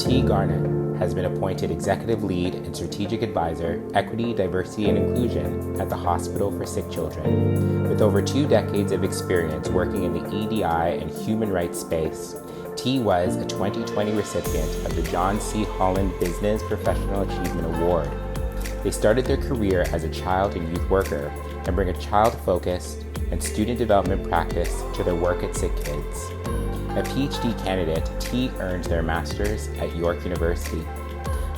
Tee Garnett has been appointed Executive Lead and Strategic Advisor, Equity, Diversity, and Inclusion at the Hospital for Sick Children. With over 2 decades of experience working in the EDI and human rights space, Tee was a 2020 recipient of the John C. Holland Business Professional Achievement Award. They started their career as a child and youth worker and bring a child-focused and student development practice to their work at Sick Kids. A PhD candidate, Tee earned their master's at York University.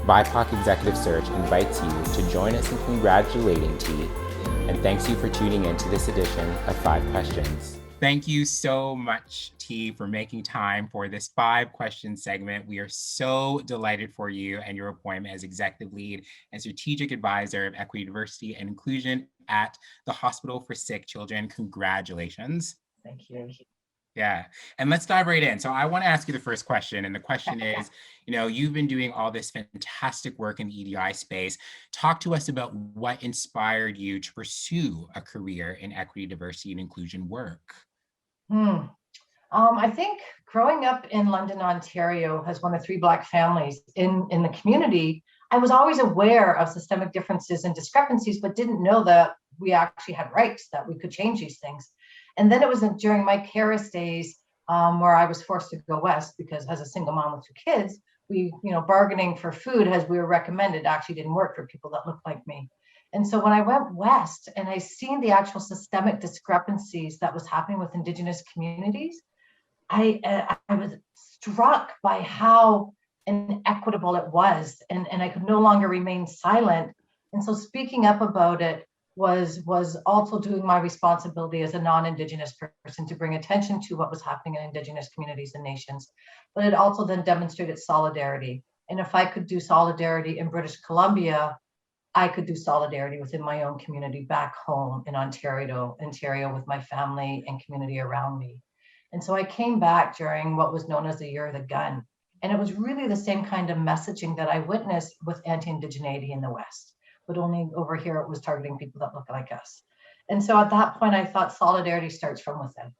BIPOC Executive Search invites you to join us in congratulating Tee, and thanks you for tuning in to this edition of 5 Questions. Thank you so much, Tee, for making time for this 5-question segment. We are so delighted for you and your appointment as Executive Lead and Strategic Advisor of Equity, Diversity, and Inclusion at the Hospital for Sick Children. Congratulations. Thank you. Yeah, and let's dive right in. So I want to ask you the first question, and the question is, you've been doing all this fantastic work in the EDI space. Talk to us about what inspired you to pursue a career in equity, diversity, and inclusion work. I think growing up in London, Ontario, as one of 3 Black families in the community, I was always aware of systemic differences and discrepancies, but didn't know that we actually had rights, that we could change these things. And then it was during my CARIS days where I was forced to go west because as a single mom with 2 kids, we, bargaining for food as we were recommended actually didn't work for people that looked like me. And so when I went west and I seen the actual systemic discrepancies that was happening with Indigenous communities, I was struck by how inequitable it was, and I could no longer remain silent. And so speaking up about it was also doing my responsibility as a non-Indigenous person to bring attention to what was happening in Indigenous communities and nations. But it also then demonstrated solidarity. And if I could do solidarity in British Columbia, I could do solidarity within my own community back home in Ontario with my family and community around me. And so I came back during what was known as the Year of the Gun. And it was really the same kind of messaging that I witnessed with anti-Indigeneity in the West, but only over here it was targeting people that look like us. And so at that point, I thought solidarity starts from within.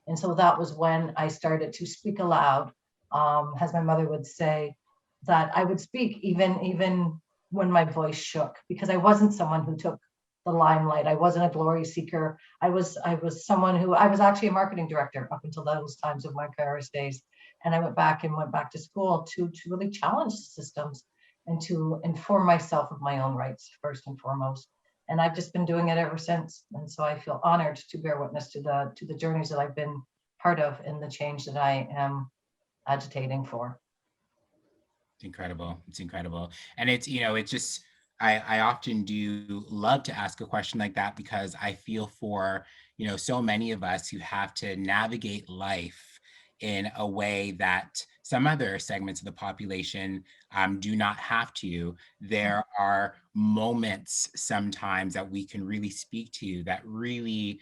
And so that was when I started to speak aloud, as my mother would say, that I would speak even when my voice shook, because I wasn't someone who took the limelight. I wasn't a glory seeker. I was someone who, I was actually a marketing director up until those times of my CARIS days. And I went back to school to really challenge the systems and to inform myself of my own rights first and foremost. And I've just been doing it ever since. And so I feel honored to bear witness to the journeys that I've been part of and the change that I am agitating for. It's incredible. It's incredible. And it's, it's just, I often do love to ask a question like that because I feel for, so many of us who have to navigate life in a way that some other segments of the population do not have to. There are moments sometimes that we can really speak to that really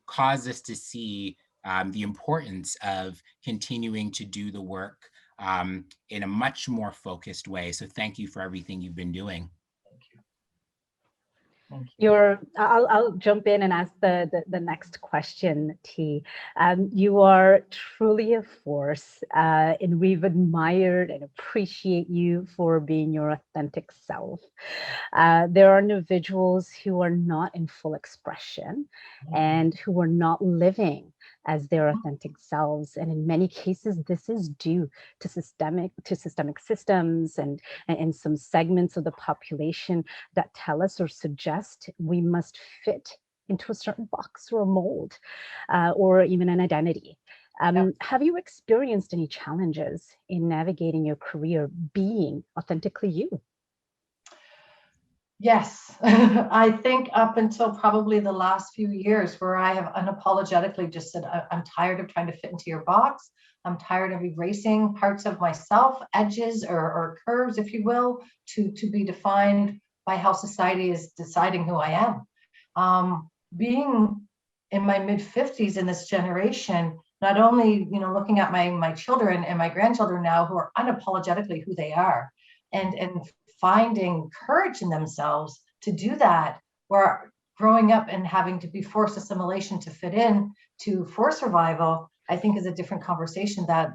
cause us to see the importance of continuing to do the work in a much more focused way. So thank you for everything you've been doing. Thank you. I'll jump in and ask the next question, Tee. You are truly a force, and we've admired and appreciate you for being your authentic self. There are individuals who are not in full expression and who are not living as their authentic selves. And in many cases, this is due to systemic systems and some segments of the population that tell us or suggest we must fit into a certain box or a mold or even an identity. Have you experienced any challenges in navigating your career being authentically you? Yes, I think up until probably the last few years where I have unapologetically just said, I'm tired of trying to fit into your box. I'm tired of erasing parts of myself, edges or curves, if you will, to be defined by how society is deciding who I am. Being in my mid-50s in this generation, not only, looking at my children and my grandchildren now who are unapologetically who they are and finding courage in themselves to do that, where growing up and having to be forced assimilation to fit in for survival, I think is a different conversation that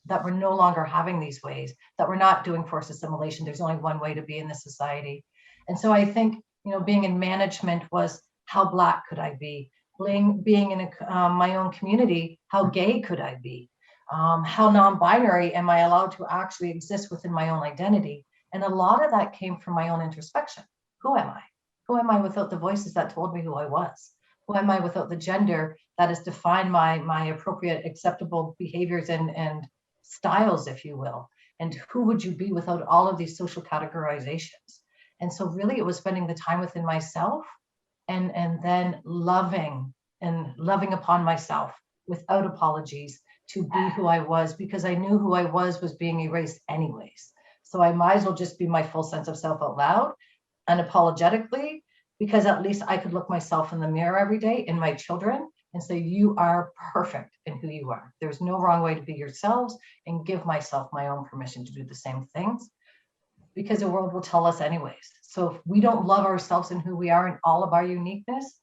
that we're no longer having these ways, that we're not doing forced assimilation. There's only one way to be in this society. And so I think, being in management was, how Black could I be? Being in my own community, how gay could I be? How non-binary am I allowed to actually exist within my own identity? And a lot of that came from my own introspection. Who am I? Who am I without the voices that told me who I was? Who am I without the gender that has defined my appropriate acceptable behaviors and styles, if you will? And who would you be without all of these social categorizations? And so really it was spending the time within myself and then loving upon myself without apologies to be who I was, because I knew who I was being erased anyways. So I might as well just be my full sense of self out loud, unapologetically, because at least I could look myself in the mirror every day in my children and say, you are perfect in who you are. There's no wrong way to be yourselves, and give myself my own permission to do the same things, because the world will tell us anyways. So if we don't love ourselves and who we are in all of our uniqueness,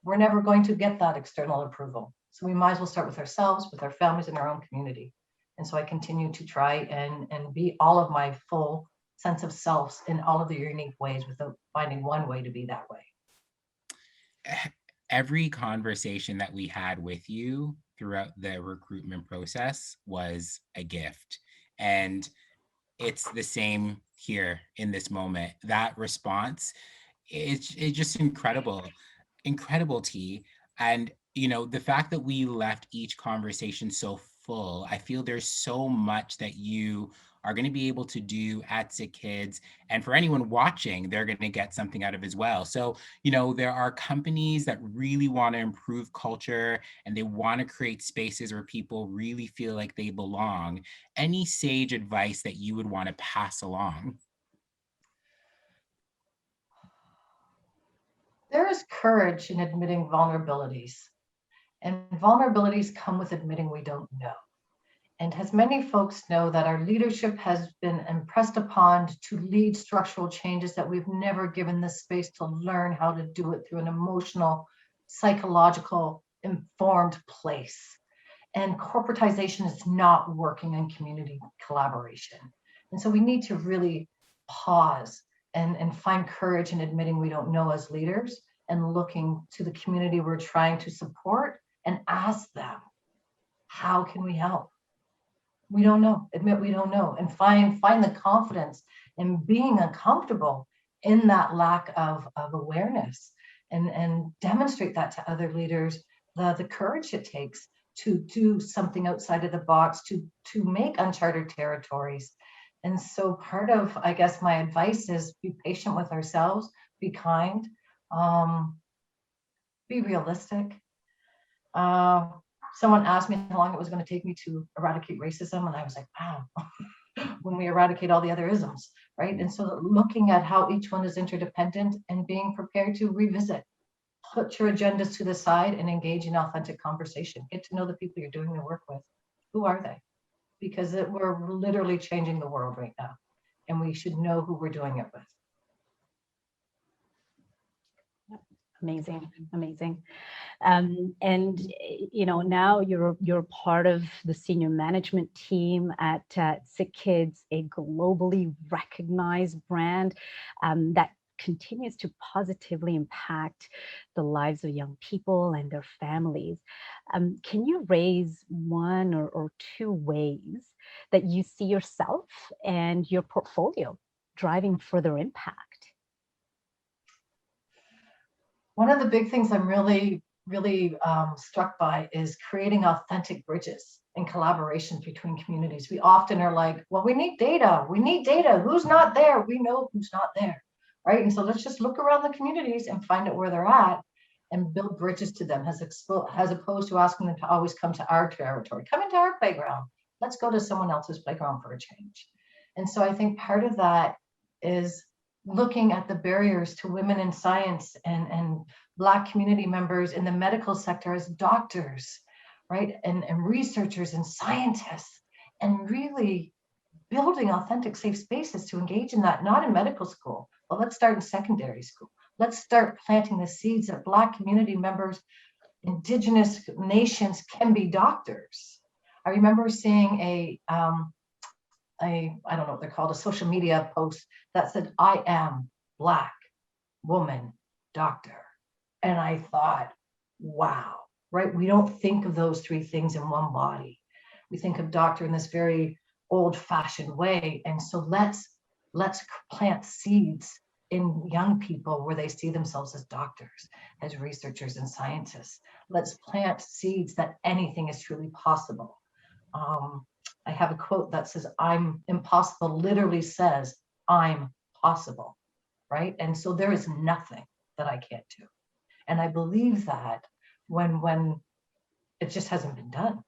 we're never going to get that external approval. So we might as well start with ourselves, with our families, and our own community. And so I continue to try and be all of my full sense of selves in all of the unique ways without finding one way to be that way. Every conversation that we had with you throughout the recruitment process was a gift. And it's the same here in this moment. That response, it's just incredible, Tee. And the fact that we left each conversation so full, I feel there's so much that you are going to be able to do at Sick Kids, and for anyone watching, they're going to get something out of as well. So there are companies that really want to improve culture and they want to create spaces where people really feel like they belong. Any sage advice that you would want to pass along? There is courage in admitting vulnerabilities, and vulnerabilities come with admitting we don't know. And as many folks know, that our leadership has been impressed upon to lead structural changes that we've never given the space to learn how to do it through an emotional, psychological, informed place. And corporatization is not working in community collaboration. And so we need to really pause and find courage in admitting we don't know as leaders, and looking to the community we're trying to support and ask them, how can we help? We don't know. Admit we don't know, and find the confidence in being uncomfortable in that lack of awareness, and demonstrate that to other leaders, the courage it takes to do something outside of the box, to make uncharted territories. And so part of, I guess, my advice is be patient with ourselves, be kind, be realistic. Someone asked me how long it was going to take me to eradicate racism, and I was like, wow, when we eradicate all the other isms, right? And so looking at how each one is interdependent and being prepared to revisit, put your agendas to the side and engage in authentic conversation. Get to know the people you're doing the work with. Who are they? Because we're literally changing the world right now, and we should know who we're doing it with. Amazing, amazing. And now you're part of the senior management team at Sick Kids, a globally recognized brand that continues to positively impact the lives of young people and their families. Can you raise one or two ways that you see yourself and your portfolio driving further impact? One of the big things I'm really struck by is creating authentic bridges and collaborations between communities. We often are like, well, we need data. We need data. Who's not there? We know who's not there, right? And so let's just look around the communities and find out where they're at and build bridges to them, as opposed to asking them to always come to our territory. Come into our playground. Let's go to someone else's playground for a change. And so I think part of that is looking at the barriers to women in science and Black community members in the medical sector as doctors, right? And researchers and scientists, and really building authentic, safe spaces to engage in that, not in medical school, but let's start in secondary school. Let's start planting the seeds that Black community members, Indigenous nations can be doctors. I remember seeing I don't know what they're called, a social media post that said, I am Black woman doctor. And I thought, wow, right? We don't think of those three things in one body. We think of doctor in this very old-fashioned way. And so let's plant seeds in young people where they see themselves as doctors, as researchers and scientists. Let's plant seeds that anything is truly possible. I have a quote that says, I'm impossible, literally says, I'm possible, right? And so there is nothing that I can't do. And I believe that when it just hasn't been done.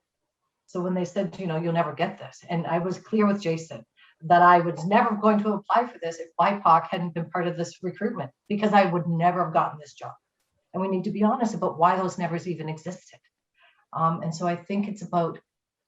So when they said, you know, you'll never get this. And I was clear with Jason that I was never going to apply for this if BIPOC hadn't been part of this recruitment, because I would never have gotten this job. And we need to be honest about why those nevers even existed. And so I think it's about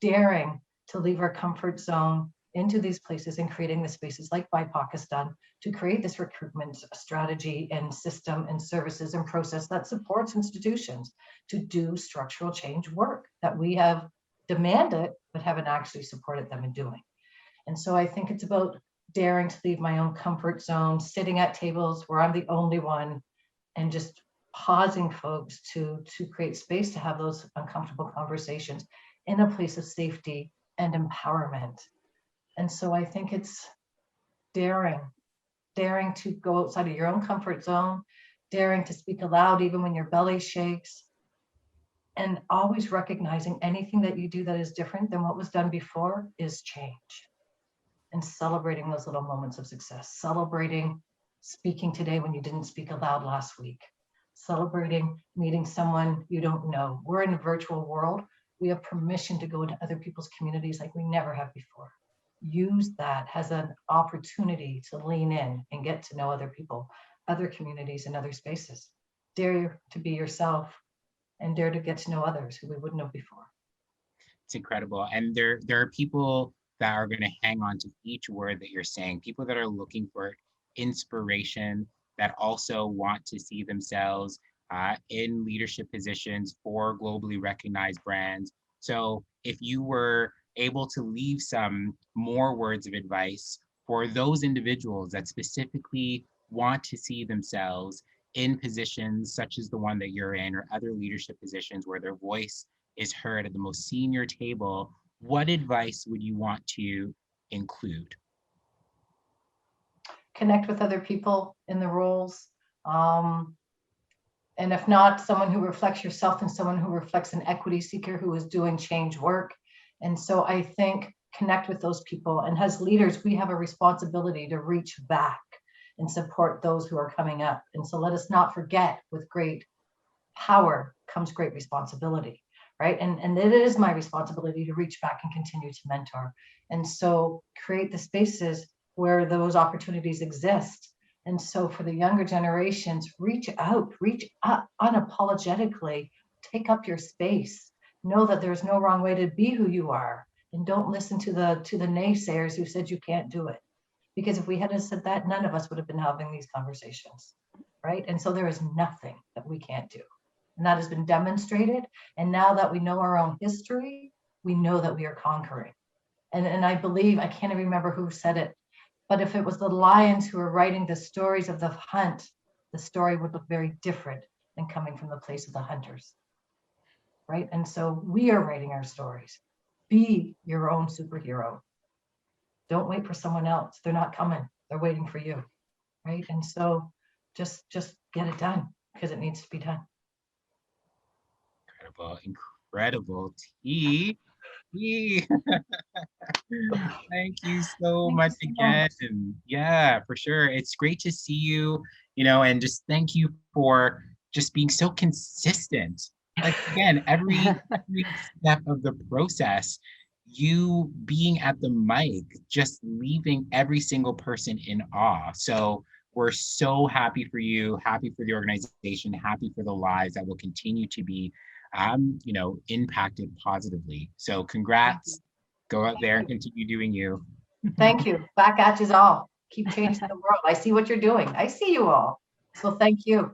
daring to leave our comfort zone into these places and creating the spaces like BIPOC has done to create this recruitment strategy and system and services and process that supports institutions to do structural change work that we have demanded but haven't actually supported them in doing. And so I think it's about daring to leave my own comfort zone, sitting at tables where I'm the only one, and just pausing folks to create space to have those uncomfortable conversations in a place of safety and empowerment. And so I think it's daring to go outside of your own comfort zone, daring to speak aloud even when your belly shakes, and always recognizing anything that you do that is different than what was done before is change. And celebrating those little moments of success, celebrating speaking today when you didn't speak aloud last week, celebrating meeting someone you don't know. We're in a virtual world. We have permission to go into other people's communities like we never have before. Use that as an opportunity to lean in and get to know other people, other communities, and other spaces. Dare to be yourself and dare to get to know others who we wouldn't know before. It's incredible. And there are people that are going to hang on to each word that you're saying, people that are looking for inspiration, that also want to see themselves in leadership positions for globally recognized brands. So if you were able to leave some more words of advice for those individuals that specifically want to see themselves in positions such as the one that you're in, or other leadership positions where their voice is heard at the most senior table, what advice would you want to include? Connect with other people in the roles. And if not, someone who reflects yourself and someone who reflects an equity seeker who is doing change work. And so I think connect with those people. And as leaders, we have a responsibility to reach back and support those who are coming up. And so let us not forget, with great power comes great responsibility, right? And it is my responsibility to reach back and continue to mentor. And so create the spaces where those opportunities exist. And so for the younger generations, reach up unapologetically, take up your space. Know that there's no wrong way to be who you are, and don't listen to the naysayers who said you can't do it. Because if we hadn't said that, none of us would have been having these conversations, right? And so there is nothing that we can't do. And that has been demonstrated. And now that we know our own history, we know that we are conquering. And I believe, I can't even remember who said it, but if it was the lions who were writing the stories of the hunt, the story would look very different than coming from the place of the hunters, right? And so we are writing our stories. Be your own superhero. Don't wait for someone else. They're not coming. They're waiting for you, right? And so just get it done, because it needs to be done. Incredible. Tee. Thank you so much again. And yeah, for sure. It's great to see you, and just thank you for just being so consistent. Like, again, every step of the process, you being at the mic, just leaving every single person in awe. So we're so happy for you, happy for the organization, happy for the lives that will continue to be impacted positively. So congrats. Go out there and continue doing you. Thank you. Back at you all. Keep changing the world. I see what you're doing. I see you all. So thank you.